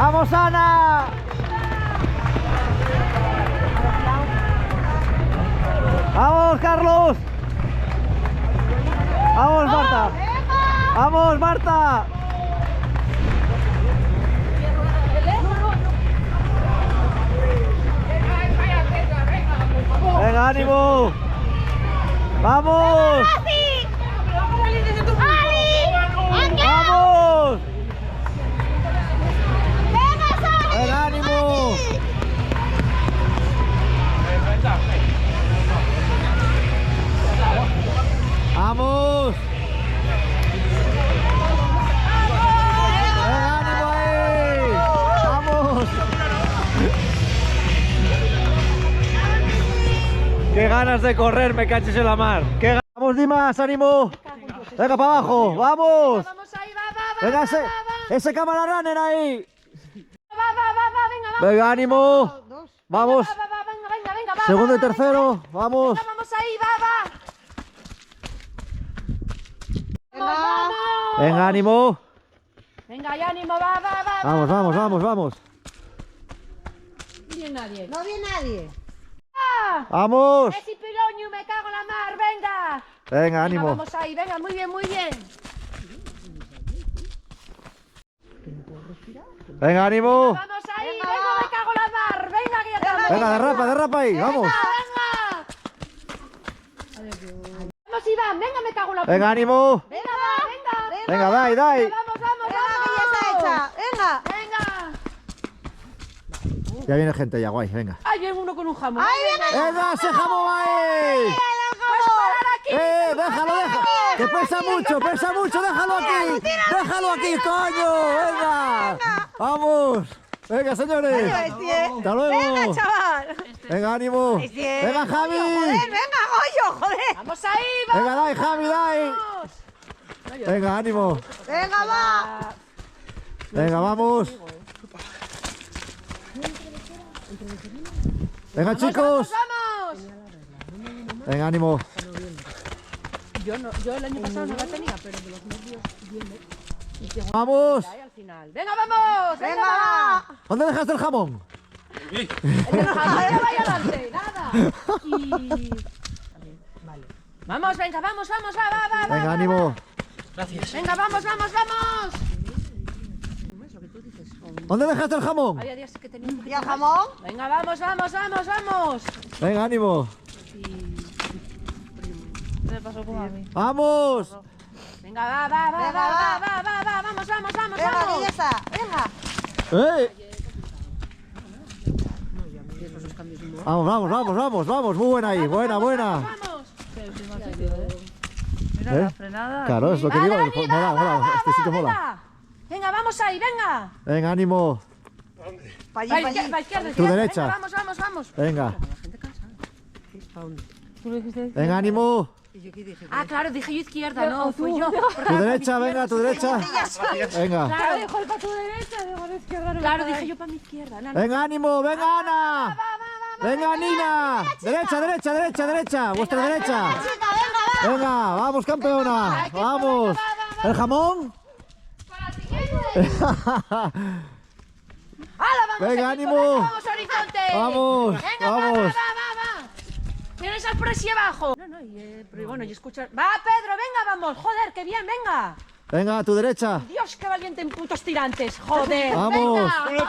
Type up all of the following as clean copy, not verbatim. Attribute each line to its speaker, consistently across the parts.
Speaker 1: ¡Vamos, Ana! ¡Vamos, Carlos! ¡Vamos, Marta! ¡Vamos, Marta! ¡Venga, ánimo! ¡Vamos! ¡Vamos! ¡Venga, ánimo! ¡Vamos! ¡Venga, ánimo ahí! ¡Vamos! ¡Qué ganas de correr, me caches en la mar! ¡Qué ganas! ¡Vamos, Dimas, ánimo! ¡Venga, para abajo! ¡Vamos!
Speaker 2: Vamos ahí, va.
Speaker 1: ¡Venga, ese cámara runner ahí!
Speaker 2: Venga,
Speaker 1: ¡Venga, ánimo! ¡Vamos!
Speaker 2: Venga, va.
Speaker 1: Segundo y tercero, vamos.
Speaker 2: Venga, vamos ahí, va. Vamos.
Speaker 1: Venga, ánimo.
Speaker 2: Venga, ya ánimo, va.
Speaker 1: Vamos.
Speaker 2: No viene nadie.
Speaker 3: No viene nadie.
Speaker 1: Vamos.
Speaker 2: Ese piloño, me cago en la mar, venga.
Speaker 1: Venga, ánimo.
Speaker 2: Vamos ahí, venga, muy bien.
Speaker 1: Venga, ánimo.
Speaker 2: Vamos ahí, venga, me cago en la mar, venga, que ya estamos.
Speaker 1: Venga, derrapa ahí, vamos.
Speaker 2: Venga. Vamos, Iván, venga, me cago en la
Speaker 1: Venga, ánimo.
Speaker 2: Venga.
Speaker 1: Venga, dai.
Speaker 2: Vamos.
Speaker 3: Que ya está hecha. Venga.
Speaker 1: Ya viene gente ya, guay, venga.
Speaker 2: Ay, viene uno con un jamón.
Speaker 3: Ahí viene
Speaker 1: ¡Venga, ese jamón ahí!
Speaker 2: Pues parar aquí.
Speaker 1: Déjalo. Que pesa mucho, déjalo aquí, coño. Venga. Vamos. Venga, señores. Hasta luego.
Speaker 3: Venga, chaval.
Speaker 1: Venga, ánimo. Venga, Javi.
Speaker 3: Venga, Goyo, joder.
Speaker 2: Vamos ahí, vamos.
Speaker 1: Venga, dai, Javi, dai. Venga, ánimo.
Speaker 3: Venga, va.
Speaker 1: Venga, vamos. Venga, chicos.
Speaker 2: Vamos.
Speaker 1: Venga, ánimo.
Speaker 2: Yo el año pasado no la tenía, pero de los nervios viene.
Speaker 1: Vamos.
Speaker 2: Ahí al final. Venga, vamos.
Speaker 3: Venga, va.
Speaker 1: ¿Dónde dejaste el jamón?
Speaker 2: El de los jamones vaya adelante. Nada. Y... Vale. Vamos, venga, vamos, va.
Speaker 1: Venga, ánimo.
Speaker 2: Venga, vamos.
Speaker 1: ¿Dónde dejaste el jamón?
Speaker 2: Había días que tenía un
Speaker 3: ¿Y
Speaker 2: poquito
Speaker 3: el
Speaker 2: más.
Speaker 3: jamón?
Speaker 2: Venga, vamos.
Speaker 1: Venga, ánimo.
Speaker 2: ¿Qué le pasó con mami?
Speaker 1: ¡Vamos!
Speaker 2: Venga, va. Vamos.
Speaker 3: Venga, que ya está. Venga.
Speaker 1: Vamos. Muy buena ahí, buena.
Speaker 2: Vamos.
Speaker 1: Mira la frenada. Claro, es lo que digo. Mola. Este sitio mola.
Speaker 2: Venga, vamos ahí, venga.
Speaker 1: Venga, ánimo.
Speaker 3: Pa'
Speaker 2: Va
Speaker 3: allí, pa' allí.
Speaker 2: izquierda.
Speaker 1: Tu derecha.
Speaker 2: Venga, vamos.
Speaker 1: Venga. Venga, ánimo.
Speaker 2: Ah, claro, dije yo izquierda, no, fui yo.
Speaker 1: Tu derecha, venga, tu derecha. Venga.
Speaker 2: Claro, dijo para tu derecha, digo la izquierda. Claro, dije yo para mi izquierda.
Speaker 1: Venga, ánimo, venga, Ana. Venga, Nina. Derecha. Vuestra derecha. Venga, vamos, campeona. Vamos. ¿El jamón? Venga, ánimo.
Speaker 2: Vamos, horizonte.
Speaker 1: Vamos.
Speaker 2: Va. Tienes al presi abajo. No, pero bueno, y escucha. Va, Pedro, venga, vamos. Joder, qué bien, venga.
Speaker 1: Venga, a tu derecha.
Speaker 2: Dios, qué valiente en putos tirantes. Joder.
Speaker 1: Vamos.
Speaker 2: Venga.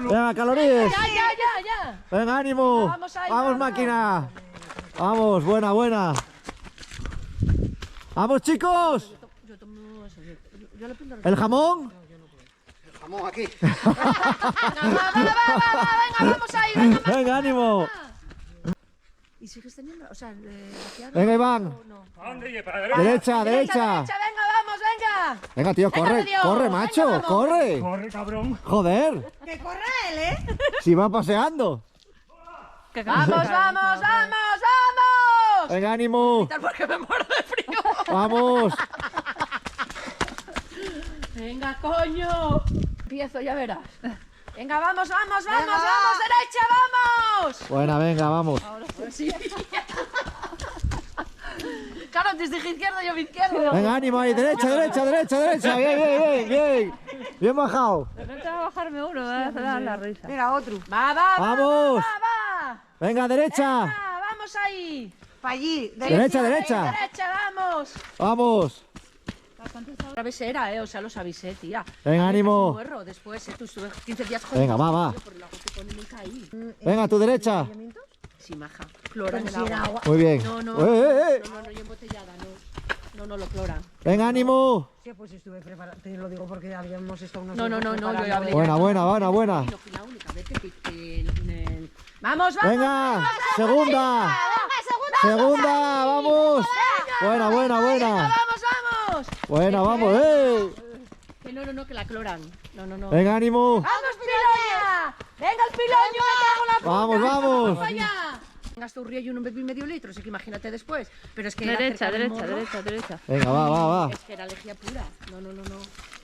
Speaker 1: Venga, calorías.
Speaker 2: Ya.
Speaker 1: Venga, ánimo.
Speaker 2: Vamos ahí,
Speaker 1: Vamos,
Speaker 2: vamos.
Speaker 1: máquina. Vamos, buena. Vamos, chicos. ¿El jamón?
Speaker 4: Vamos aquí.
Speaker 2: Va, vamos ahí, venga.
Speaker 1: Venga, ánimo.
Speaker 2: ¿Y sigues teniendo? O sea,
Speaker 1: Venga, Iván. Derecha.
Speaker 2: Venga, vamos, venga.
Speaker 1: Venga, tío,
Speaker 2: Venga,
Speaker 1: corre,
Speaker 2: Dios.
Speaker 1: corre,
Speaker 2: Venga,
Speaker 1: macho,
Speaker 2: vamos.
Speaker 1: corre.
Speaker 4: Corre, cabrón.
Speaker 1: Joder,
Speaker 3: Que corre él,
Speaker 1: si va paseando.
Speaker 2: Vamos.
Speaker 1: Venga, ánimo.
Speaker 2: Porque me muero de frío.
Speaker 1: Vamos.
Speaker 2: Venga, coño. Empiezo, ya verás. Venga, vamos, derecha, vamos.
Speaker 1: Buena, venga, vamos.
Speaker 2: Ahora sí. Claro, antes dije izquierda, yo vi izquierda.
Speaker 1: Venga, ánimo ahí, derecha. Bien bajado.
Speaker 2: bajarme uno, me da la risa.
Speaker 3: Mira, otro.
Speaker 2: Va, va, va.
Speaker 1: Vamos.
Speaker 2: Va.
Speaker 1: Venga, derecha.
Speaker 2: Venga, vamos ahí.
Speaker 3: Para allí.
Speaker 1: Derecha, derecha.
Speaker 2: Derecha, vamos.
Speaker 1: Vamos.
Speaker 2: Otra vez era, o sea, los avisé, tía.
Speaker 1: Venga, ánimo.
Speaker 2: Muerro después, tú estuve 15 días con
Speaker 1: Venga, va, va.
Speaker 2: Por el agua que pone nunca ahí.
Speaker 1: Venga, a tu derecha.
Speaker 2: Sí, maja. Cloran el agua.
Speaker 1: Muy bien.
Speaker 2: No, no.
Speaker 1: Eh.
Speaker 2: No, yo embotellada, no. No, lo cloran.
Speaker 1: Venga, ánimo.
Speaker 3: Sí, pues estuve preparada. Te lo digo porque habíamos estado unos
Speaker 2: No, yo ya hablé.
Speaker 1: Buena, buena, buena, buena.
Speaker 2: No fui la única vez que ¡Vamos, vamos!
Speaker 1: Venga, segunda. Segunda, vamos. Buena, buena, buena.
Speaker 2: ¡Vamos!
Speaker 1: Buena, vamos.
Speaker 2: Que no, que la cloran. No.
Speaker 1: Venga, ánimo.
Speaker 2: ¡Vamos, Piloña! ¡Venga el Piloño, me cago en la puta!
Speaker 1: Vamos, vamos.
Speaker 2: ¡Vamos allá! Gasto un río y un bebé medio litro, así que imagínate después. Pero es que
Speaker 5: Derecha.
Speaker 1: Venga, va.
Speaker 2: Es que era alergia pura. No.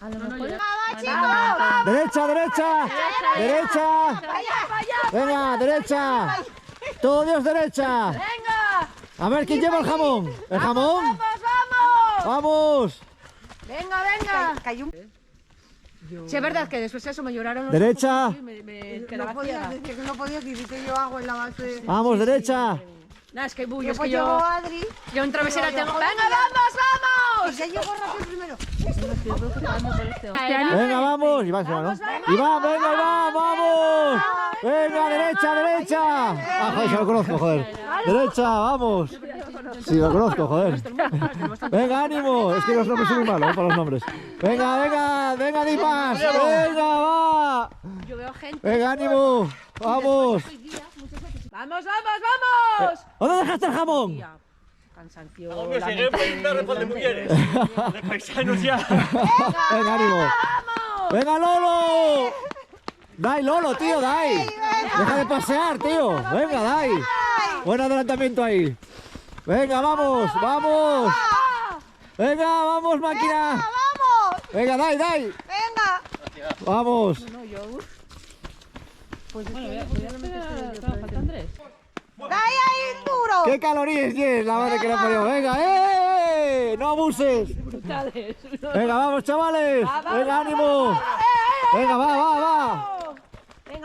Speaker 5: A lo mejor...
Speaker 1: Derecha, derecha. Derecha. Venga, derecha. Todo Dios, derecha.
Speaker 2: ¡Venga!
Speaker 1: A ver, ¿quién lleva el jamón? ¿El jamón?
Speaker 2: ¡Vamos!
Speaker 1: Vamos.
Speaker 2: ¡Venga!
Speaker 3: Cayó un...
Speaker 2: Sí, es verdad que después de eso me lloraron los
Speaker 1: Derecha.
Speaker 2: ojos y me
Speaker 3: No
Speaker 2: quedaba
Speaker 3: podías
Speaker 2: ciega.
Speaker 3: decir que no podías y hice yo agua en la base.
Speaker 1: Vamos, derecha.
Speaker 2: Nada, es que bullo, es
Speaker 3: Después
Speaker 2: que
Speaker 3: llegó
Speaker 2: yo...
Speaker 3: Adri.
Speaker 2: Yo en travesera
Speaker 3: Yo,
Speaker 2: tengo...
Speaker 3: joder,
Speaker 2: ¡Venga,
Speaker 3: mira.
Speaker 2: vamos!
Speaker 3: Y ya llegó Rafael primero.
Speaker 1: Venga, vamos. Iván, ¿no? Iván, venga, Iván, vamos. Venga, derecha. Ah, joder, se lo conozco, joder. Derecha, vamos. Sí, lo conozco, joder. Venga, ánimo. Es que los nombres son muy malos, para los nombres. Venga, Dimas. Venga, va.
Speaker 2: Yo veo gente...
Speaker 1: Venga, ánimo. Vamos.
Speaker 2: ¡Vamos!
Speaker 1: ¿Dónde dejaste el jamón?
Speaker 2: Tía, cansancio...
Speaker 6: Hombre, seguiré poniendo repas de mujeres. De paisanos ya.
Speaker 1: Venga, ánimo.
Speaker 2: ¡Vamos!
Speaker 1: Venga, Lolo. Dai, Lolo, tío, dai. Deja de pasear, tío. Venga, dai. Buen adelantamiento ahí. Venga, vamos. Venga, vamos, máquina.
Speaker 3: ¡Vamos!
Speaker 1: Venga, dai.
Speaker 3: ¡Venga!
Speaker 1: Vamos.
Speaker 5: Faltan 3.
Speaker 3: ¡Dai ahí duro!
Speaker 1: ¿Qué calorías tienes, la madre que le parió? Venga, no abuses. Venga, vamos, chavales. Venga, ánimo. Venga, va.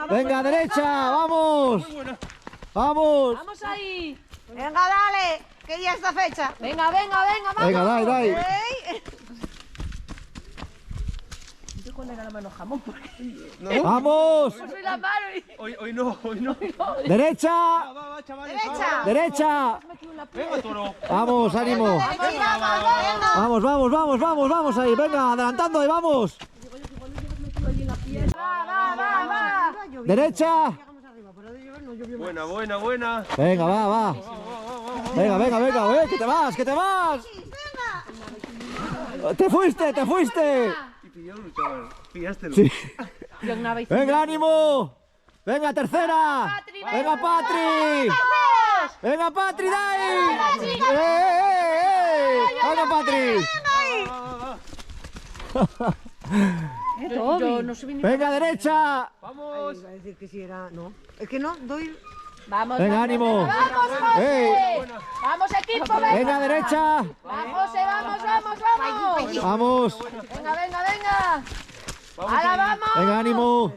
Speaker 1: Venga, derecha, vamos. Vamos.
Speaker 2: ¡Vamos ahí!
Speaker 3: Venga, dale, que ya está fecha.
Speaker 2: Venga, vamos.
Speaker 1: Venga, dai.
Speaker 3: ¿Eh?
Speaker 2: Yo con la mano jamón porque
Speaker 1: Vamos.
Speaker 2: soy la mano y...
Speaker 6: Hoy no.
Speaker 1: Derecha.
Speaker 6: Va, chavales.
Speaker 3: Derecha.
Speaker 1: Derecha.
Speaker 6: Venga, toro.
Speaker 1: Vamos, ánimo. Vamos ahí. Venga, adelantando ahí, vamos.
Speaker 2: Va.
Speaker 1: Derecha.
Speaker 6: Buena.
Speaker 1: Venga, va. Venga, que te vas. Te fuiste.
Speaker 6: Y pillaron, chaval. Pillástelo.
Speaker 1: Sí.
Speaker 2: Yo una vez...
Speaker 1: Venga, ánimo. Venga, tercera. Venga, Patri. Venga, Patri, dai. Venga, Patri.
Speaker 2: Yo no subí ni...
Speaker 1: Venga, derecha.
Speaker 6: Vamos.
Speaker 3: Iba a decir que si era... No. Es que no, doy...
Speaker 2: Vamos,
Speaker 1: Venga, ánimo.
Speaker 2: ¡Vamos, José!
Speaker 1: Ey.
Speaker 2: ¡Vamos, equipo! ¡Venga!
Speaker 1: Venga, derecha.
Speaker 2: ¡Vamos, José! ¡Vamos!
Speaker 1: Vamos.
Speaker 2: ¡Venga! ¡Ahora vamos!
Speaker 1: Venga, ánimo.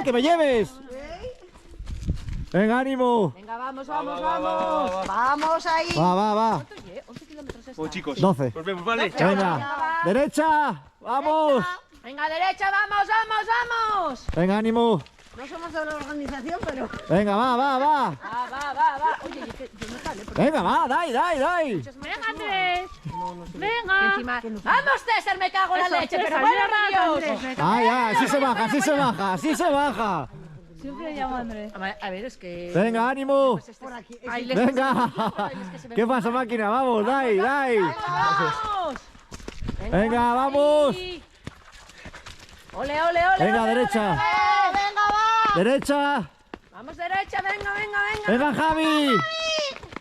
Speaker 1: Que me lleves. Venga, ánimo.
Speaker 2: Venga, vamos.
Speaker 3: Vamos ahí.
Speaker 1: Va.
Speaker 2: Oye, 11 kilómetros es.
Speaker 6: Bueno, chicos.
Speaker 1: 12.
Speaker 6: Nos vemos, ¿vale?
Speaker 1: Venga. Derecha. Vamos.
Speaker 2: Venga, derecha, vamos.
Speaker 1: Venga, ánimo.
Speaker 3: No somos de la organización, pero...
Speaker 1: Venga, va.
Speaker 2: Va. Oye, yo no sale.
Speaker 1: Venga, va, dai.
Speaker 5: Venga, Andrés. Venga.
Speaker 2: Encima... ¡Vamos, César! Me cago en la leche, pero bueno, Dios.
Speaker 1: Ya, así se baja.
Speaker 5: Siempre llamo a Andrés.
Speaker 2: A ver, es que...
Speaker 1: Venga, ánimo.
Speaker 3: Por aquí.
Speaker 2: Ahí les-
Speaker 1: Venga. ¿Qué pasa, máquina? Vamos, dai.
Speaker 2: ¡Vamos!
Speaker 1: Venga, vamos.
Speaker 2: ¡Ole!
Speaker 1: Venga, derecha.
Speaker 3: Venga, va.
Speaker 1: Derecha.
Speaker 2: ¡Vamos, derecha! ¡Venga!
Speaker 1: Venga, Javi.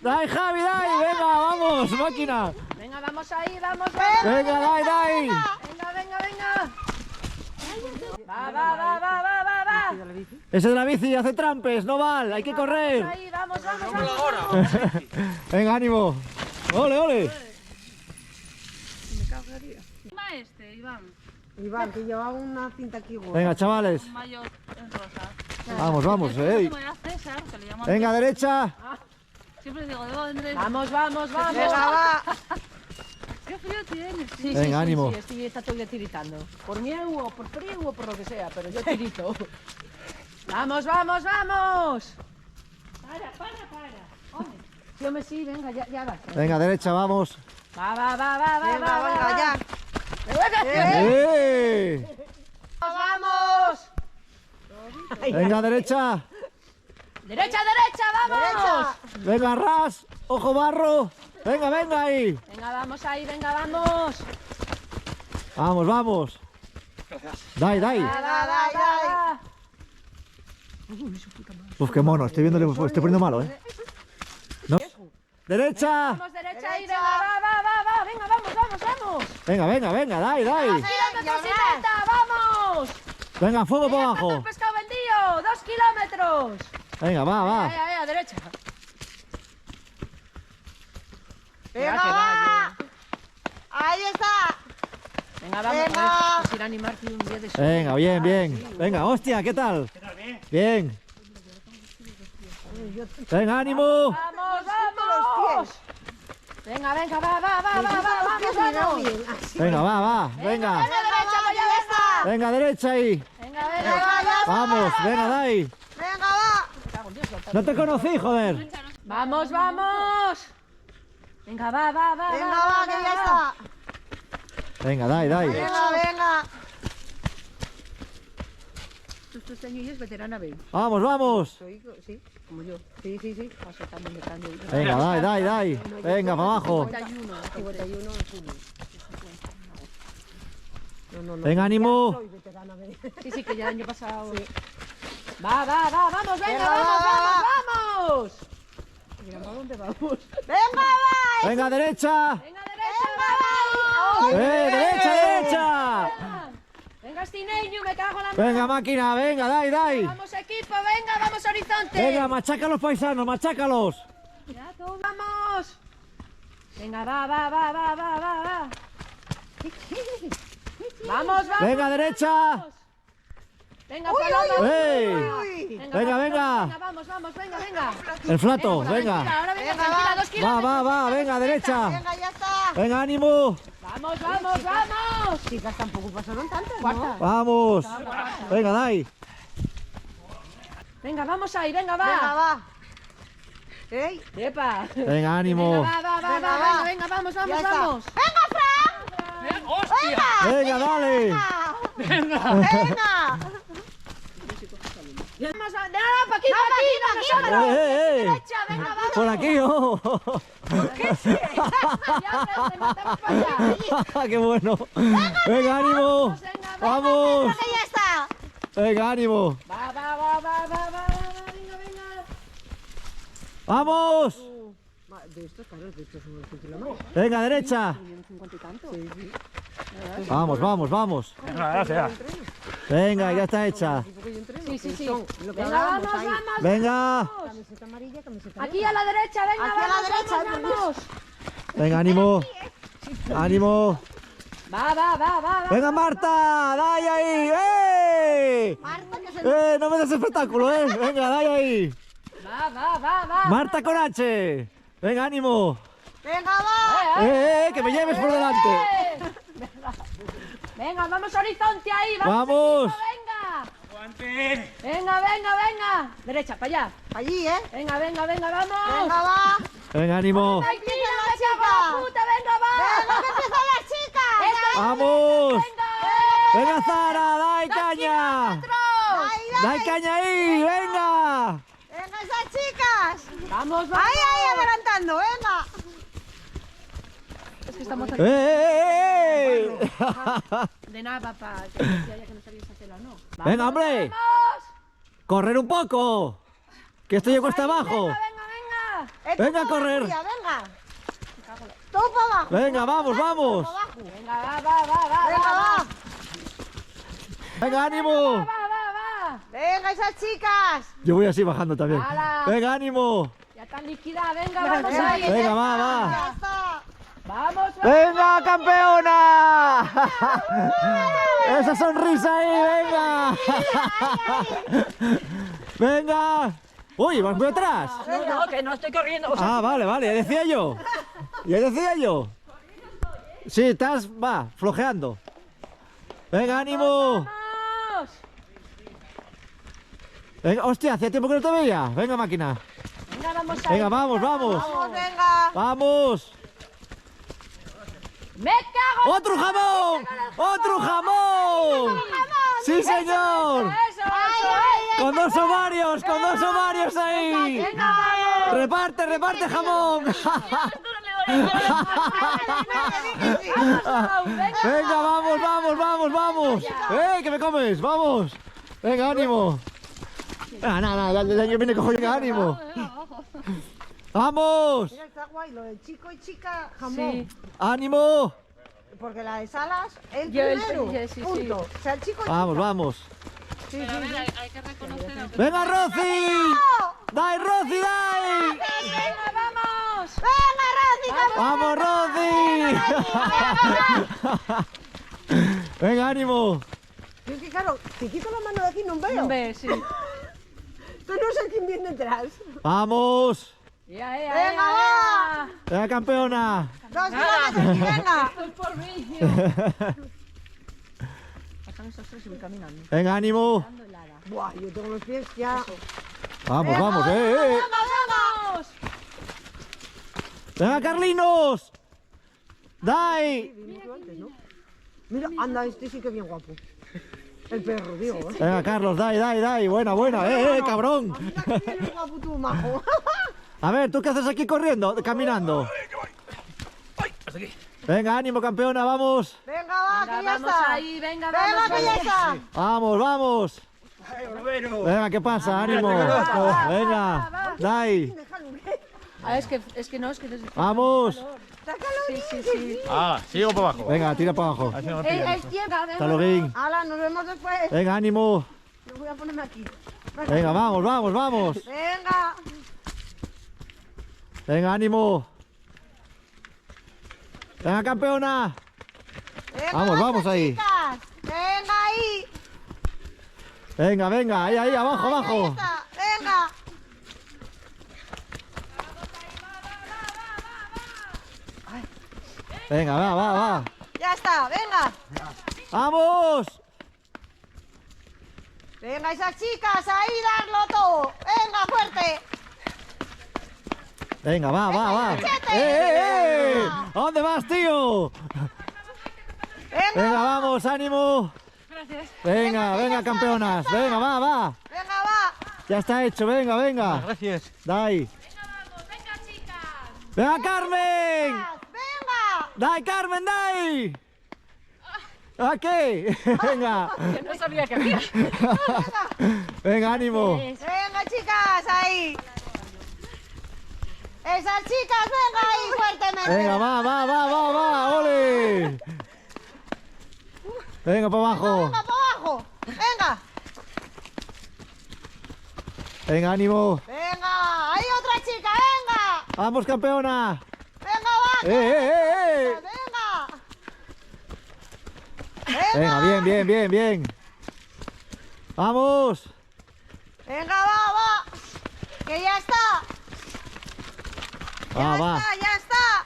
Speaker 1: Dai, Javi, dai. Venga, vamos, máquina.
Speaker 2: Venga, vamos ahí, vamos.
Speaker 1: Venga, dai.
Speaker 2: Venga. Va.
Speaker 1: Ese de la bici hace trampes, no vale, hay que correr.
Speaker 2: Ahí, vamos.
Speaker 1: Venga, ánimo. Ole.
Speaker 5: Encima Iván.
Speaker 3: Iván, que llevaba una cinta aquí gorda.
Speaker 1: Venga, chavales.
Speaker 5: Un mayo en rosa.
Speaker 1: Vamos, vamos,
Speaker 5: Como era César, que le llaman
Speaker 1: Venga, derecha.
Speaker 5: Siempre digo, debo Andrés.
Speaker 2: Vamos, vamos, vamos.
Speaker 3: Venga, va.
Speaker 5: ¿Qué frío tienes?
Speaker 2: Sí,
Speaker 1: Venga,
Speaker 2: sí,
Speaker 1: ánimo.
Speaker 2: Sí, estoy está todo el día tiritando. Por miedo o por frío o por lo que sea, pero yo tirito. ¡Vamos, vamos, vamos! Para. Hombre. Sí, hombre, sí, venga, ya va.
Speaker 1: Venga, derecha, vamos.
Speaker 2: Va,
Speaker 3: Venga, venga, ya.
Speaker 2: ¡Vamos!
Speaker 1: Venga, derecha.
Speaker 2: ¡Derecha, vamos!
Speaker 1: Venga, ras. Ojo, barro. Venga, venga ahí.
Speaker 2: Venga, vamos ahí, venga, vamos.
Speaker 1: Vamos. Dai.
Speaker 2: Va.
Speaker 1: Uf, qué mono. Estoy viéndole, estoy poniendo malo, ¿eh? No. Derecha.
Speaker 2: Vamos, derecha ahí, venga, va. Venga, vamos.
Speaker 1: Venga, dai.
Speaker 2: ¡Kilómetros y meta, vamos!
Speaker 1: Venga, fuego por
Speaker 2: ¡El
Speaker 1: abajo.
Speaker 2: pescado vendido! ¡2 kilómetros!
Speaker 1: Venga, va.
Speaker 2: A derecha.
Speaker 3: Venga, va. Ahí está.
Speaker 2: Venga, vamos.
Speaker 3: Venga.
Speaker 2: Pues ir a animarte un día de sol.
Speaker 1: Venga, bien. Venga, hostia, ¿qué tal? Bien. Venga, ánimo.
Speaker 2: ¡Vamos! Venga, va, vamos.
Speaker 1: Venga, va. Venga.
Speaker 2: Derecha, pues ya está.
Speaker 1: Venga, derecha ahí.
Speaker 2: Venga,
Speaker 1: Vamos, venga, dai.
Speaker 3: Venga, va.
Speaker 1: No te conocí, joder.
Speaker 2: Vamos. Venga, va.
Speaker 3: Venga, va, que ya está.
Speaker 1: Venga, dai.
Speaker 3: Venga.
Speaker 2: Tú este año ya es veterana, ¿veis?
Speaker 1: Vamos.
Speaker 3: Soy, sí, como yo.
Speaker 2: Sí. Paso también de cambio.
Speaker 1: Venga, dai. Venga, para abajo.
Speaker 3: 51 en junio. No.
Speaker 1: Venga, ánimo.
Speaker 3: Soy veterana de...
Speaker 2: Sí, que ya el año pasado. Va, vamos, venga,
Speaker 3: Venga,
Speaker 2: vamos. Mira, ¿a dónde vamos?
Speaker 3: Venga, va.
Speaker 1: Venga, derecha.
Speaker 2: Venga, derecha.
Speaker 1: Derecha.
Speaker 2: Venga, Estineño, me cago en la
Speaker 1: Venga, máquina, venga, dai.
Speaker 2: Vamos, equipo, venga, vamos, horizonte.
Speaker 1: Venga, machaca a los paisanos, machácalos.
Speaker 2: Ya, todos vamos. Venga, va. Vamos.
Speaker 1: Venga, derecha.
Speaker 2: Venga, Paloma.
Speaker 1: ¡Ey! Venga.
Speaker 2: Vamos, venga.
Speaker 1: El flato,
Speaker 2: Venga,
Speaker 1: venga.
Speaker 2: Ahora venga,
Speaker 3: Venga,
Speaker 2: tranquila, 2 kilómetros.
Speaker 1: Va, venga, derecha.
Speaker 3: Venga, ya está.
Speaker 1: Venga, ánimo.
Speaker 2: Vamos.
Speaker 3: Chicas, tampoco pasaron tantas,
Speaker 2: Cuarta.
Speaker 3: ¿no?
Speaker 1: Vamos. Venga, dai.
Speaker 2: Venga, vamos ahí, venga,
Speaker 3: Venga,
Speaker 2: va.
Speaker 3: va. ¡Ey!
Speaker 2: Epa.
Speaker 1: Venga, ánimo.
Speaker 2: Venga, vamos.
Speaker 3: Ya está.
Speaker 6: ¡Hostia!
Speaker 1: Venga, dale.
Speaker 3: Venga.
Speaker 2: Vamos, no, pa' aquí, nosotros. Derecha, venga, vamos.
Speaker 1: Por aquí, oh.
Speaker 2: Ya, te matamos para allá.
Speaker 1: Qué bueno. Venga, ánimo. Vamos.
Speaker 3: Ya está.
Speaker 1: Venga, ánimo.
Speaker 2: Va, venga.
Speaker 1: Vamos.
Speaker 3: De estos, claro, de estos son 100 kilómetros.
Speaker 1: Venga, derecha.
Speaker 2: 50 y tanto.
Speaker 1: Vamos. Venga, ya está hecha.
Speaker 2: Sí.
Speaker 3: Lo que
Speaker 2: Venga,
Speaker 3: hablábamos
Speaker 2: vamos.
Speaker 3: ahí.
Speaker 1: Venga.
Speaker 3: Camiseta amarilla, camiseta
Speaker 2: Aquí a la derecha, venga,
Speaker 3: Aquí a la derecha,
Speaker 2: vamos.
Speaker 1: Venga, ánimo.
Speaker 2: Va.
Speaker 1: Venga, Marta. Dai ahí. ¡Eh!
Speaker 3: Marta, que se...
Speaker 1: No me des espectáculo, Venga, dai ahí.
Speaker 2: Va.
Speaker 1: Marta con H. Venga, ánimo.
Speaker 3: Venga, va.
Speaker 1: Que me lleves por delante.
Speaker 2: Venga, vamos horizonte ahí,
Speaker 1: Vamos.
Speaker 2: equipo, venga.
Speaker 6: ¡Aguante!
Speaker 2: Venga. Derecha, para allá.
Speaker 3: Allí, ¿eh?
Speaker 2: Venga, vamos.
Speaker 3: Venga, va.
Speaker 1: Venga, ánimo.
Speaker 2: Tranquila, me cago en la puta, venga, va.
Speaker 3: Venga, que empiezan las chicas.
Speaker 1: Vamos.
Speaker 2: Venga,
Speaker 1: Venga, Zara, dai caña. Dai caña ahí, venga.
Speaker 3: Venga, esas chicas.
Speaker 2: Vamos.
Speaker 3: Ahí, adelantando, venga.
Speaker 2: Es que estamos aquí. De nada, papá. Que decía ya que no sabías hacerlo, ¿no?
Speaker 1: Venga, hombre.
Speaker 2: ¡Vamos!
Speaker 1: Correr un poco. Que estoy cuesta abajo.
Speaker 2: Venga.
Speaker 1: Venga a correr.
Speaker 3: Venga. Todo para abajo.
Speaker 1: Venga, vamos.
Speaker 2: Venga, va.
Speaker 3: Venga, va.
Speaker 1: Venga, ánimo.
Speaker 2: Va.
Speaker 3: Venga, esas chicas.
Speaker 1: Yo voy así bajando también.
Speaker 2: ¡Hala!
Speaker 1: Venga, ánimo.
Speaker 2: Ya está líquida, venga, vamos ahí.
Speaker 1: Venga, va.
Speaker 3: Ya está.
Speaker 2: ¡Vamos!
Speaker 1: ¡Venga, campeona! ¡Esa sonrisa ahí, venga! ¡Venga! ¡Uy, vas muy atrás!
Speaker 2: No, que no estoy corriendo. O sea,
Speaker 1: Ah, vale, vale, ya decía yo. Ya decía yo. Sí, estás, va, flojeando. Venga, ánimo.
Speaker 2: ¡vamos!
Speaker 1: Venga, hostia, hacía tiempo que no te veía. Venga, máquina.
Speaker 2: Venga, vamos a
Speaker 1: Venga, vamos, vamos.
Speaker 3: Vamos, venga.
Speaker 1: Vamos.
Speaker 2: ¡Me cago!
Speaker 1: ¡Otro jamón! ¡Otro jamón! ¡Sí, señor!
Speaker 2: ¡Eso!
Speaker 1: ¡Con dos ovarios ahí! ¡Reparte, reparte jamón! ¡Venga, vamos, vamos, vamos, vamos! ¡Que me comes! ¡Vamos! ¡Venga, ánimo! Ah, nada, ya viene cojo, venga, ánimo. ¡Vamos!
Speaker 3: Mira, está guay lo de chico y chica jamón.
Speaker 1: ¡Ánimo!
Speaker 3: Porque la de Salas, el
Speaker 2: Yo el
Speaker 3: primero.
Speaker 2: sí, sí.
Speaker 3: Punto. O sea, el chico y
Speaker 1: Vamos,
Speaker 3: chica.
Speaker 1: vamos.
Speaker 3: Sí,
Speaker 5: Pero a
Speaker 3: sí,
Speaker 5: ver,
Speaker 3: sí.
Speaker 5: hay que reconocer a
Speaker 1: ¡Venga, Rosy! ¡Dai, Rosy, dai!
Speaker 2: ¡Venga, vamos!
Speaker 3: Venga,
Speaker 1: ¡Vamos, Rosy! ¡Venga, ánimo!
Speaker 3: Yo es que claro, te quito la mano de aquí no veo.
Speaker 2: Un beso, sí.
Speaker 3: Tú no sé quién viene detrás.
Speaker 1: ¡Vamos!
Speaker 2: Ya,
Speaker 3: Venga, va.
Speaker 1: ¡Venga, campeona!
Speaker 3: 2 kilómetros y venga.
Speaker 2: Por mí. Pasan esos tres y voy caminando.
Speaker 1: ¡Venga, ánimo!
Speaker 3: Buah, yo tengo los pies ya.
Speaker 1: ¡Vamos, vamos! ¡Eh!
Speaker 2: ¡Vamos!
Speaker 1: ¡Venga, Carlinos! ¡Dai!
Speaker 3: Mira, anda, este sí que es bien guapo. El perro, digo.
Speaker 1: Venga, Carlos, dai! ¡Buena, buena! Cabrón!
Speaker 3: Mira que bien guapo tú, majo.
Speaker 1: A ver, ¿tú qué haces aquí corriendo, caminando?
Speaker 6: Hasta aquí.
Speaker 1: Venga, ánimo, campeona, vamos.
Speaker 3: Venga, va,
Speaker 2: Venga,
Speaker 3: que ya
Speaker 2: vamos
Speaker 3: está.
Speaker 2: ahí, venga,
Speaker 3: Venga,
Speaker 2: vamos.
Speaker 3: que ya está.
Speaker 1: Vamos, vamos.
Speaker 6: Ay, Barbero.
Speaker 1: Venga, ¿qué pasa? Ánimo. Venga, dai.
Speaker 2: Ah, es que no, es que...
Speaker 1: Vamos.
Speaker 3: Sácalo,
Speaker 2: Sí.
Speaker 6: Ah, sigo para abajo.
Speaker 1: Venga, tira para abajo.
Speaker 6: Así no me pillan.
Speaker 2: El tiempo,
Speaker 1: Hasta luego.
Speaker 3: Hala, nos vemos después.
Speaker 1: Venga, ánimo.
Speaker 3: Yo voy a ponerme aquí.
Speaker 1: Venga, vamos, vamos, vamos.
Speaker 3: Venga.
Speaker 1: Venga, ánimo. Venga, campeona.
Speaker 3: Venga,
Speaker 1: Vamos, vamos
Speaker 3: basta,
Speaker 1: ahí.
Speaker 3: chicas. Venga ahí.
Speaker 1: Venga, ahí, abajo,
Speaker 3: Ahí
Speaker 1: abajo.
Speaker 3: está. Venga.
Speaker 1: Venga, va.
Speaker 3: Ya está, venga.
Speaker 1: ¡Vamos!
Speaker 3: Venga, esas chicas, ahí darlo todo. Venga, fuerte.
Speaker 1: Venga, va.
Speaker 3: Siete.
Speaker 1: ¡Eh! ¿A dónde vas, tío?
Speaker 3: Venga,
Speaker 1: Venga, vamos, ánimo.
Speaker 5: Gracias.
Speaker 1: Venga, campeonas. Venga, va.
Speaker 3: venga, va.
Speaker 1: Ya está hecho, venga.
Speaker 6: Gracias.
Speaker 1: Dai. ¡Venga, Carmen!
Speaker 3: Venga.
Speaker 1: ¡Dai, Carmen, dai! ¿A qué? Venga.
Speaker 2: Que no sabía que había.
Speaker 1: Venga, ánimo.
Speaker 3: Venga, chicas, ahí. Esas chicas, venga ahí fuertemente.
Speaker 1: Venga, va. ¡Ole! Venga, para abajo.
Speaker 3: Venga, para abajo. Venga.
Speaker 1: Venga, ánimo.
Speaker 3: Venga, hay otra chica, venga.
Speaker 1: Vamos, campeona.
Speaker 3: Venga, va.
Speaker 1: ¡Eh!
Speaker 3: Venga.
Speaker 1: Venga, bien. Vamos.
Speaker 3: Venga, va. Que ya está. Ya está.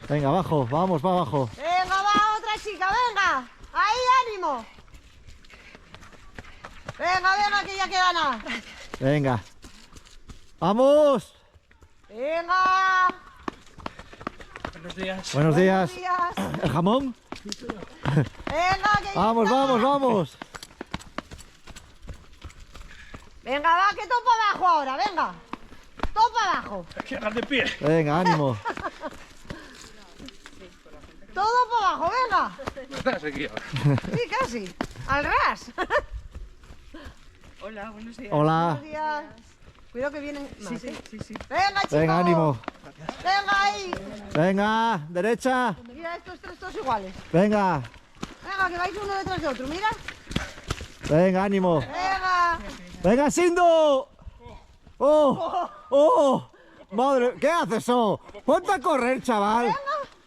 Speaker 1: Venga, abajo, vamos para abajo.
Speaker 3: Venga, va otra chica, venga. Ahí, ánimo. Venga, que ya queda nada.
Speaker 1: Venga. ¡Vamos!
Speaker 3: Venga.
Speaker 6: Buenos días.
Speaker 1: Buenos días.
Speaker 3: Días.
Speaker 1: ¿El jamón?
Speaker 3: Venga, que ya
Speaker 1: Vamos,
Speaker 3: está.
Speaker 1: vamos.
Speaker 3: Venga, va, que todo para abajo ahora, venga. Todo para abajo.
Speaker 6: Que hagas de pie.
Speaker 1: Venga, ánimo.
Speaker 3: Todo para abajo, venga.
Speaker 6: Estás aquí ahora.
Speaker 3: Sí, casi. Al ras.
Speaker 2: Hola, buenos días.
Speaker 1: Hola.
Speaker 3: Buenos días. Cuidado que vienen más.
Speaker 2: Sí.
Speaker 3: Venga, chicos.
Speaker 1: Venga, ánimo.
Speaker 3: Venga ahí.
Speaker 1: Venga, derecha.
Speaker 3: Mira estos tres todos iguales.
Speaker 1: Venga.
Speaker 3: Venga, que vais uno detrás de otro, mira.
Speaker 1: Venga, ánimo.
Speaker 3: Venga.
Speaker 1: Venga, Sindo. ¡Oh! Madre, ¿qué haces eso? Ponte a correr, chaval.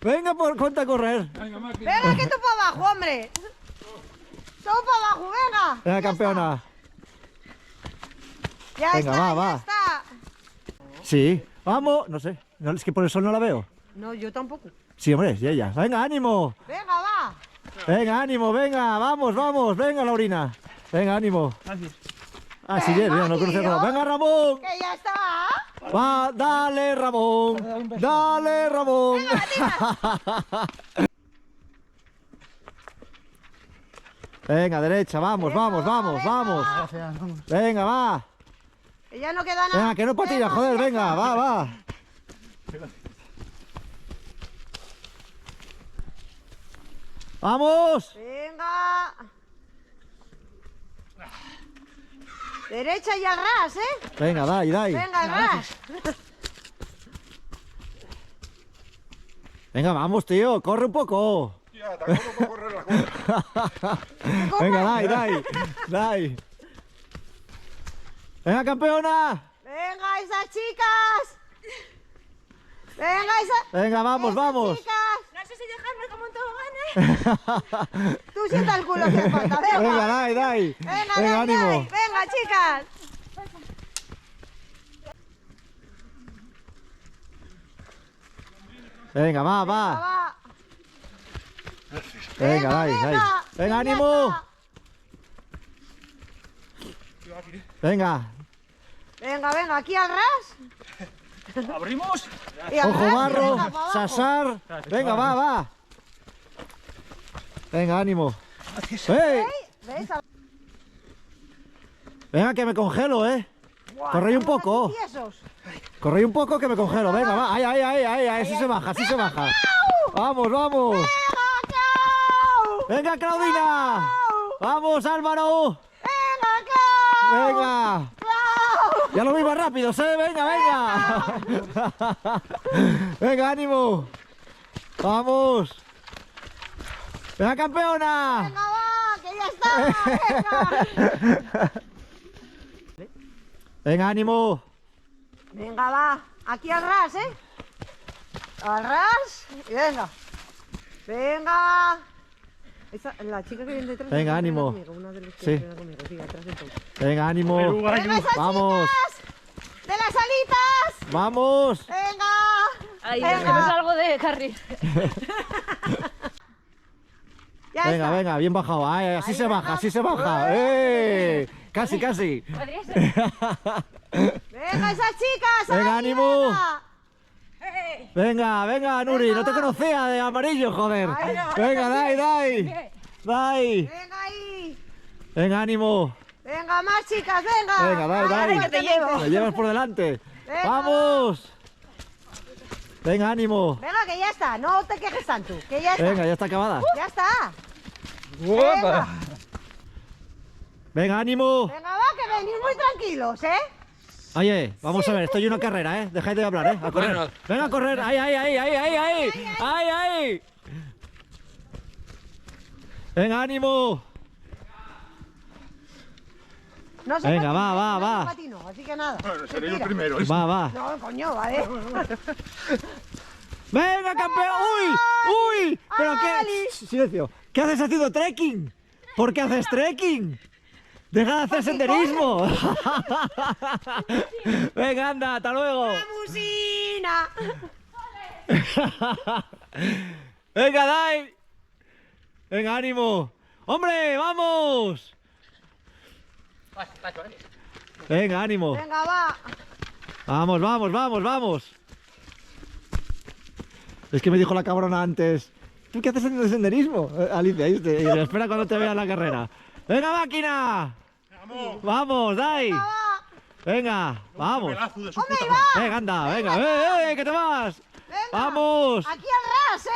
Speaker 1: Venga, ponte a correr.
Speaker 3: Venga, que tú para abajo, hombre. Tú para abajo, venga.
Speaker 1: Venga, campeona.
Speaker 3: Ya
Speaker 1: Venga,
Speaker 3: está,
Speaker 1: va, va.
Speaker 3: ya está.
Speaker 1: Sí, vamos. No sé, no, es que por el sol no la veo.
Speaker 3: No, yo tampoco.
Speaker 1: Sí, hombre, sí, ella. Venga, ánimo.
Speaker 3: Venga, va.
Speaker 1: Venga, ánimo, venga. Vamos, vamos. Venga, Laurina. Venga, ánimo. Ah, sí, bien, no conoce a Ramón. Venga, Ramón.
Speaker 3: Que ya está.
Speaker 1: Va, dale, Ramón. Dale, Ramón. Venga, derecha, vamos, vamos, vamos, vamos. Venga, va.
Speaker 3: Que ya no queda nada.
Speaker 1: Venga, que no patina, joder, venga, va, va. ¡Vamos!
Speaker 3: Venga. Derecha y al ras, ¿eh?
Speaker 1: Venga, dai, dai.
Speaker 3: Venga, al ras.
Speaker 1: Venga, vamos, tío, corre un poco.
Speaker 6: Ya, tampoco puedo correr la cosa.
Speaker 1: Venga, dai, dai, dai. Venga, campeona.
Speaker 3: Venga, esas chicas. Venga, esas.
Speaker 1: Venga, vamos,
Speaker 3: esas
Speaker 1: vamos.
Speaker 3: chicas.
Speaker 5: No sé si dejarme como un tobogán,
Speaker 3: Tú sienta el culo que falta, venga.
Speaker 1: Venga, dai, dai.
Speaker 3: Venga,
Speaker 1: Venga,
Speaker 3: dai,
Speaker 1: ánimo.
Speaker 3: dai. Venga, chicas.
Speaker 1: Venga, va, va.
Speaker 3: Va.
Speaker 1: Venga, dai, dai. Venga, ánimo. Venga.
Speaker 3: Venga, venga, aquí al ras.
Speaker 6: ¿Abrimos?
Speaker 3: Y al
Speaker 1: Ojo,
Speaker 3: ras,
Speaker 1: barro,
Speaker 3: venga, pa' abajo.
Speaker 1: Sasar. Venga, va, va. Venga, ánimo. ¡Ey!
Speaker 3: ¿Ves?
Speaker 1: Venga, que me congelo,
Speaker 3: Buah,
Speaker 1: Corre un
Speaker 3: estamos
Speaker 1: poco.
Speaker 3: aquí tiesos.
Speaker 1: Corre un poco que me congelo. Venga, va. Ahí, ahí, ahí, ahí, ahí. Así se baja, así se baja. Vamos, vamos.
Speaker 3: ¡Venga, Clau!
Speaker 1: Venga, Claudina. Vamos, Álvaro.
Speaker 3: ¡Venga, Clau!
Speaker 1: Venga.
Speaker 3: ¡Clau!
Speaker 1: Ya lo voy más rápido, ¿eh? Venga, venga. Venga, ánimo. Vamos. Venga, campeona.
Speaker 3: ¡Venga, va! ¡Que ya está! ¡Venga!
Speaker 1: Venga, ánimo.
Speaker 3: Venga, va. Aquí al ras, ¿eh? Al ras. Y venga. Venga. La chica que viene detrás.
Speaker 1: Venga,
Speaker 3: no
Speaker 1: ánimo.
Speaker 3: conmigo, una de las que
Speaker 1: Sí.
Speaker 3: entrena conmigo, sí, atrás de todo.
Speaker 1: Venga, ánimo.
Speaker 3: Venga, esas
Speaker 1: Vamos.
Speaker 3: chicas. ¡De las alitas!
Speaker 1: Vamos.
Speaker 3: ¡Venga!
Speaker 5: Ahí,
Speaker 3: Venga.
Speaker 5: que me salgo de carril.
Speaker 3: Ya
Speaker 1: Venga,
Speaker 3: está.
Speaker 1: venga, bien bajado. Ay, así
Speaker 3: Ahí,
Speaker 1: se
Speaker 3: venga.
Speaker 1: baja, así se baja. ¡Eh! Casi, casi.
Speaker 5: Podría ser.
Speaker 3: Venga, esas chicas.
Speaker 1: Venga,
Speaker 3: ahí,
Speaker 1: ánimo.
Speaker 3: venga.
Speaker 1: Venga, venga, Nuri, no te conocía de amarillo, joder.
Speaker 3: Ay, no.
Speaker 1: Venga, dai, dai. Dai.
Speaker 3: Venga ahí.
Speaker 1: Venga, ánimo.
Speaker 3: Venga, más chicas, venga.
Speaker 1: Venga, dai, dai.
Speaker 3: que te llevo.
Speaker 1: Me llevas por delante.
Speaker 3: Venga.
Speaker 1: ¡Vamos! Venga, ánimo.
Speaker 3: Venga, que ya está. No te quejes tanto. Que ya está.
Speaker 1: Venga, ya está acabada.
Speaker 3: Ya está. Venga.
Speaker 1: Venga, ánimo.
Speaker 3: Venga, va, que venís muy tranquilos, ¿eh?
Speaker 1: Oye, vamos a ver, estoy en una carrera, ¿eh? Dejad de hablar, ¿eh? A correr. Venga a correr. ¡Ahí, ahí, ahí, ahí, ahí, ahí! ¡Ahí, ahí! Venga, ánimo.
Speaker 3: No se
Speaker 1: Venga,
Speaker 3: patina,
Speaker 1: va, va,
Speaker 3: no se
Speaker 1: va.
Speaker 3: patinó, así que nada.
Speaker 6: Bueno,
Speaker 3: Se
Speaker 6: seré yo
Speaker 3: tira.
Speaker 6: primero. ¿eh?
Speaker 1: Va, va.
Speaker 3: No, coño, vale.
Speaker 1: ¡Venga, campeón! ¡Uy! ¡Uy! ¿Pero
Speaker 3: Ali.
Speaker 1: qué? Silencio. ¿Qué haces haciendo trekking? ¿Por qué haces trekking? ¡Deja de hacer senderismo! Venga, anda, hasta luego.
Speaker 3: ¡Musina!
Speaker 1: Venga, Dai. Venga, ánimo. ¡Hombre, vamos! Venga, ánimo.
Speaker 3: Venga, va.
Speaker 1: Vamos, vamos, vamos, vamos. Es que me dijo la cabrona antes. ¿Tú qué haces haciendo senderismo? Alicia, ¿viste? Y espera cuando te vea en la carrera. ¡Venga, máquina! ¡Vamos, Dai! Venga, vamos.
Speaker 6: Pedazo de su
Speaker 3: ¡Hombre,
Speaker 6: puta
Speaker 3: ahí
Speaker 6: madre.
Speaker 3: va!
Speaker 1: Venga, anda, venga. ¡Que te vas!
Speaker 3: Venga.
Speaker 1: ¡Vamos!
Speaker 3: Aquí al ras, ¿eh?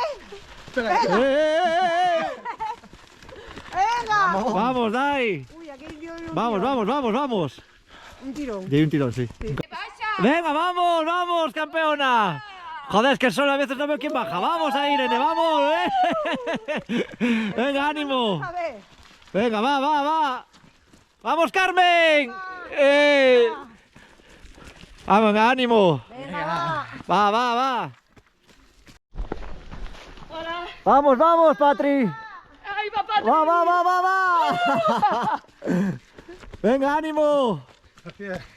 Speaker 1: ¡Eh!
Speaker 3: Venga.
Speaker 1: ¡Vamos, Dai!
Speaker 3: Uy, aquí dio un
Speaker 1: Vamos,
Speaker 3: tirón.
Speaker 1: vamos, vamos, vamos.
Speaker 3: Un tirón.
Speaker 1: Y hay un tirón, sí. Venga, vamos, vamos, campeona. Joder, es que solo a veces no veo quién baja. Vamos a Irene, vamos. Venga, ánimo.
Speaker 3: A ver.
Speaker 1: Venga, va, va, va. Vamos, Carmen. Vamos, ánimo.
Speaker 3: Venga, va.
Speaker 1: Va, va, va. Vamos, vamos, Patri.
Speaker 2: ¡Ahí va, Patri!
Speaker 1: Va, va, va, va, va. Venga, ánimo.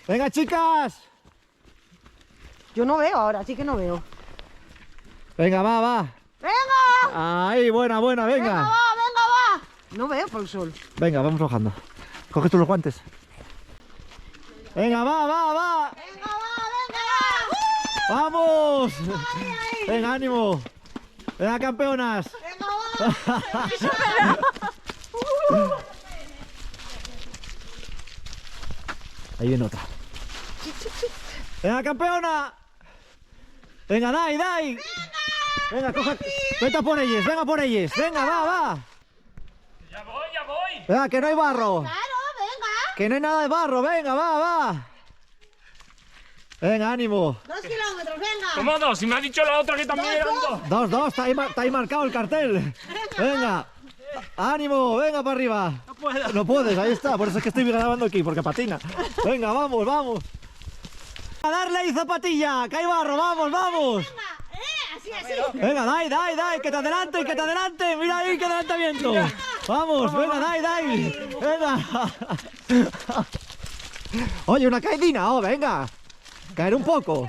Speaker 1: Venga, chicas.
Speaker 3: Yo no veo ahora, sí que no veo.
Speaker 1: Venga, va, va.
Speaker 3: ¡Venga!
Speaker 1: Ahí, buena, buena,
Speaker 3: ¡Venga,
Speaker 1: venga.
Speaker 3: va, venga, va! No veo por el sol.
Speaker 1: Venga, vamos bajando. Coge tú los guantes. Venga, va, va, va.
Speaker 3: ¡Venga, va, venga!
Speaker 1: ¡Vamos! Venga, ánimo. Venga, campeonas.
Speaker 3: ¡Venga, va!
Speaker 1: Ahí viene otra. Venga, campeona. Venga, Dai, Dai. Venga, coge. Vete por ellos, venga por ellos. Venga, va, va.
Speaker 6: Ya voy, ya voy.
Speaker 1: Venga, que no hay barro.
Speaker 3: ¡Claro, venga!
Speaker 1: Que no hay nada de barro. Venga, va, va. Venga, ánimo.
Speaker 3: 2 kilómetros, venga.
Speaker 6: ¿Cómo dos? Si me ha dicho la otra que también eran dos.
Speaker 1: 2, 2, está ahí marcado el cartel. Venga. Ánimo, venga para arriba.
Speaker 6: No puedo.
Speaker 1: No puedes, ahí está. Por eso es que estoy grabando aquí, porque patina. Venga, vamos, vamos. A darle ahí zapatilla, que hay barro, vamos, vamos.
Speaker 3: Así, así.
Speaker 1: Venga, Dai, Dai, Dai, que te adelante, que te adelante. Mira ahí, que adelantamiento. Vamos, venga, Dai, Dai. Venga. Oye, una caidina, oh, venga. Caer un poco.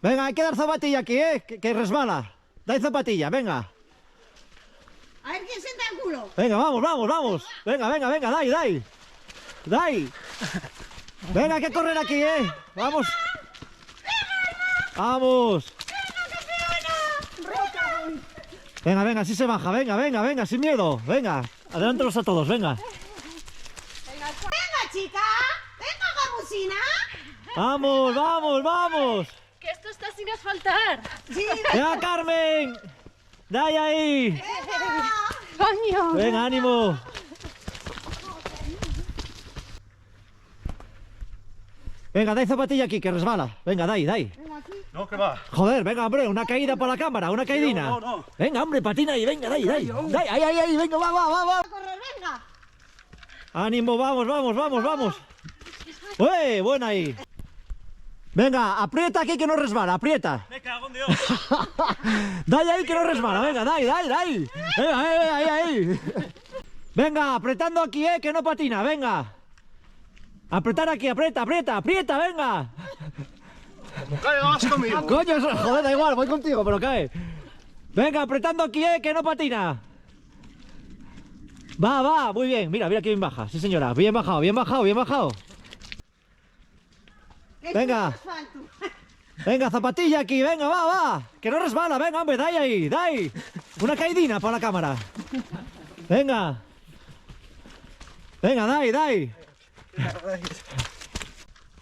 Speaker 1: Venga, hay que dar zapatilla aquí, que resbala. Dai zapatilla, venga.
Speaker 3: A ver quién sienta el culo.
Speaker 1: Venga, vamos, vamos, vamos. Venga, venga, venga, Dai, Dai. Dai. Venga, hay que correr aquí, Vamos. Vamos. Venga, venga, así se baja. Venga, venga, venga, sin miedo. Venga, adelántalos a todos, venga.
Speaker 3: Venga, chica. Venga, gamusina.
Speaker 1: Vamos, vamos, vamos.
Speaker 2: Que esto está sin asfaltar.
Speaker 3: Sí,
Speaker 1: Venga, Carmen. Dai ahí.
Speaker 2: ¡Coño!
Speaker 1: Venga, ánimo. Venga, dai zapatilla aquí, que resbala. Venga, Dai, Dai.
Speaker 6: No, que va.
Speaker 1: Joder, venga, hombre, una caída por la cámara, una caidina.
Speaker 6: No, no.
Speaker 1: Venga, hombre, patina ahí, venga, Dai, Dai. Dai, ahí, ahí, ahí, venga, va, va, va, va.
Speaker 3: correr, venga.
Speaker 1: Ánimo, vamos, vamos, vamos, vamos. ¡Uy! Buena ahí. Venga, aprieta aquí que no resbala, aprieta.
Speaker 6: Me cago en Dios.
Speaker 1: Dai ahí que no resbala, venga, Dai, Dai, Dai. Venga, ahí, ahí, ahí. Venga, apretando aquí, que no patina, venga. Apretar aquí, aprieta, aprieta, aprieta, venga.
Speaker 6: Cae, vas conmigo.
Speaker 1: Coño, joder, da igual, voy contigo, pero cae. Venga, apretando aquí, que no patina. Va, va, muy bien. Mira, mira que bien baja. Sí, señora. Bien bajado, bien bajado, bien bajado. Venga.
Speaker 3: Asfalto.
Speaker 1: Venga, zapatilla aquí, venga, va, va. Que no resbala, venga, hombre, dai ahí, dai. Una caidina para la cámara. Venga. Venga, dai, dai.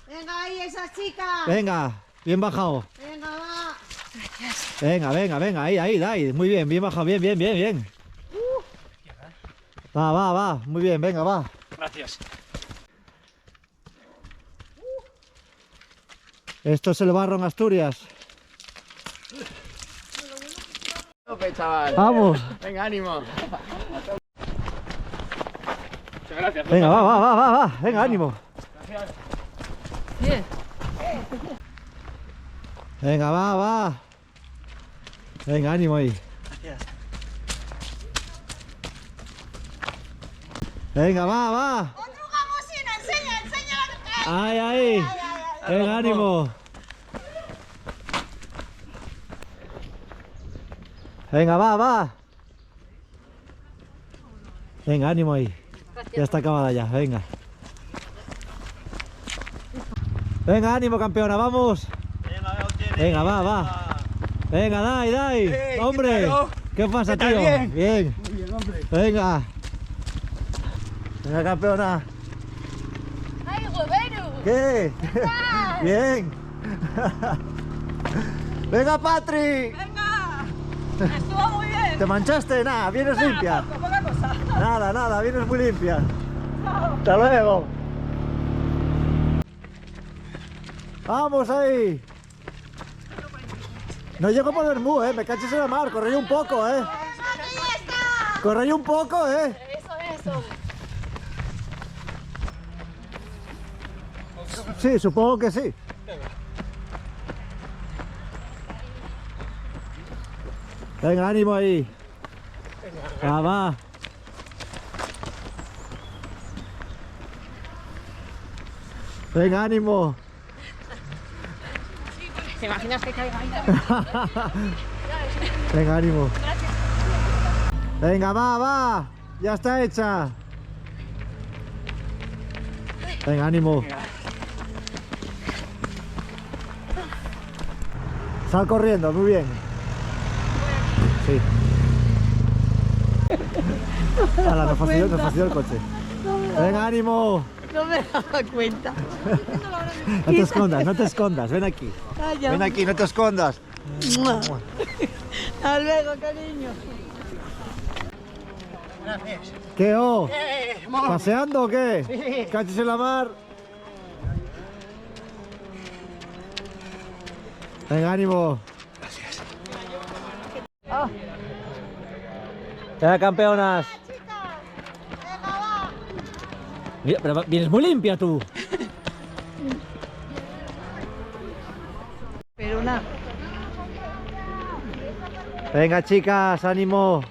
Speaker 3: Venga, ahí esa chica.
Speaker 1: Venga, bien bajado.
Speaker 3: Venga, va.
Speaker 1: Venga, venga, venga, ahí, ahí, dai. Muy bien, bien bajado, bien, bien, bien, bien. Va, va, va, muy bien, venga, va.
Speaker 6: Gracias.
Speaker 1: Esto es el barro en Asturias.
Speaker 4: chaval.
Speaker 1: Vamos.
Speaker 4: Venga, ánimo.
Speaker 6: Muchas gracias.
Speaker 1: Venga, va, va, va, va, va. Venga, ánimo.
Speaker 2: Bien.
Speaker 1: Venga, va, va. Venga, ánimo ahí. Venga, va, va.
Speaker 3: Otro gamusina, enseña, enseña.
Speaker 1: Ahí, ahí. Venga, ánimo. Venga, va, va. Venga, ánimo ahí. Ya está acabada ya, venga. Venga, ánimo, campeona, vamos. Venga, va, va. Venga, dai, dai.
Speaker 4: ¿qué
Speaker 1: Hombre,
Speaker 4: tal, oh?
Speaker 1: ¿qué pasa,
Speaker 4: ¿Qué tal,
Speaker 1: tío?
Speaker 4: bien?
Speaker 1: Bien.
Speaker 4: Muy bien, hombre.
Speaker 1: Venga. Venga, campeona.
Speaker 2: ¡Ay, Gobero!
Speaker 1: ¿Qué? Bien. Venga, Patri.
Speaker 5: Venga, estuvo muy bien.
Speaker 1: ¿Te manchaste? Nada, vienes limpia.
Speaker 5: Poca cosa.
Speaker 1: Nada, nada, vienes muy limpia. Hasta luego. Vamos ahí. No llego por el mu, me caches en la mar. Corre un poco, Corre un poco,
Speaker 2: Eso, eso.
Speaker 1: Sí, supongo que sí. Venga, ánimo ahí. Va. Venga, ánimo.
Speaker 2: ¿Te imaginas que caiga ahí?
Speaker 1: Venga, ánimo. Venga, va. Ya está hecha. Venga, ánimo. Sal corriendo, muy bien. Sí. Hala, nos fastidió el coche. Venga, ánimo.
Speaker 3: No me daba cuenta.
Speaker 1: No te escondas, ven aquí.
Speaker 3: Calla.
Speaker 1: Ven aquí, no te escondas.
Speaker 3: Hasta luego, cariño.
Speaker 1: ¿Qué, ¿Paseando o qué? Sí. ¿Cachis en la mar? Venga, ánimo. Gracias. Venga, campeonas. Mira, pero vienes muy limpia tú.
Speaker 3: Pero nada.
Speaker 1: Venga, chicas, ánimo.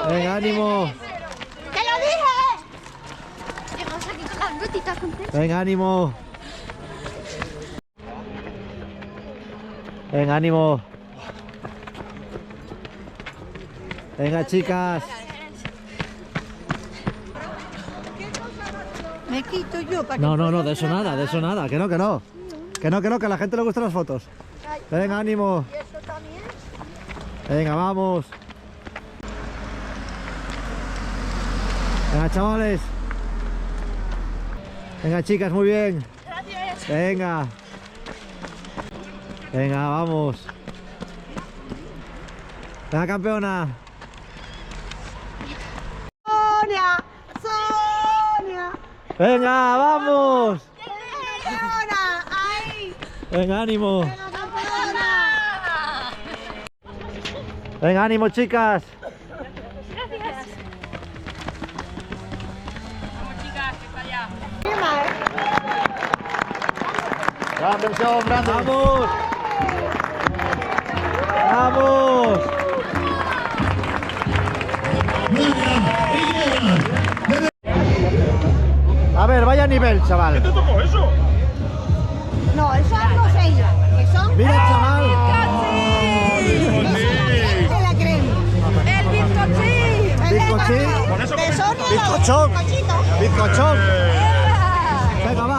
Speaker 1: Venga, ánimo.
Speaker 5: ¡Te lo dije! Llegamos aquí con las gotitas contentas.
Speaker 1: Venga, ánimo. Venga, ánimo. Venga, chicas.
Speaker 3: Me quito yo para que...
Speaker 1: No, de eso nada, que no. Que a la gente le gustan las fotos. Venga, ánimo.
Speaker 3: ¿Y esto también?
Speaker 1: Venga, vamos. Venga, chavales. Venga, chicas, muy bien.
Speaker 5: Gracias.
Speaker 1: Venga. Venga, vamos. Venga, campeona.
Speaker 3: Sonia.
Speaker 1: Venga, vamos.
Speaker 3: Sonia. Ahí.
Speaker 1: Venga, ánimo.
Speaker 3: Venga, campeona.
Speaker 1: Venga, ánimo, chicas. ¡Vamos! ¡Vamos! A ver, vaya nivel, chaval.
Speaker 6: ¿Qué te tocó eso?
Speaker 3: No, eso no es ella. Que son...
Speaker 1: Mira, chaval.
Speaker 3: De la crema.
Speaker 5: El bizcochín.
Speaker 1: Bizcochín.
Speaker 6: Con eso
Speaker 3: De Sonia.
Speaker 1: Bizcochón.
Speaker 3: Bizcochito.
Speaker 1: Bizcochón. Venga, va.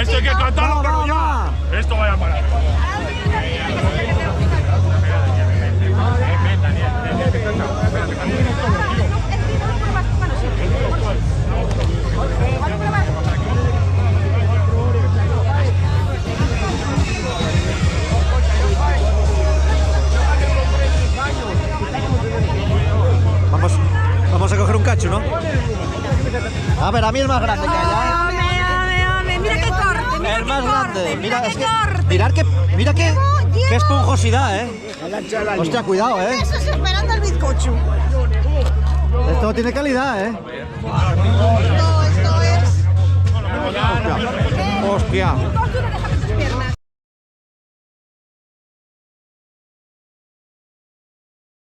Speaker 6: Esto hay que cantarlo, pero ya. Esto vaya a parar.
Speaker 1: Vamos a coger un cacho, ¿no? A ver, a mí es más grande que allá.
Speaker 5: Mira qué corte,
Speaker 1: Es más grande. Mira qué esponjosidad, Hostia, cuidado,
Speaker 3: Eso es esperando el bizcocho.
Speaker 1: Esto tiene calidad,
Speaker 3: No, esto es...
Speaker 1: Hostia.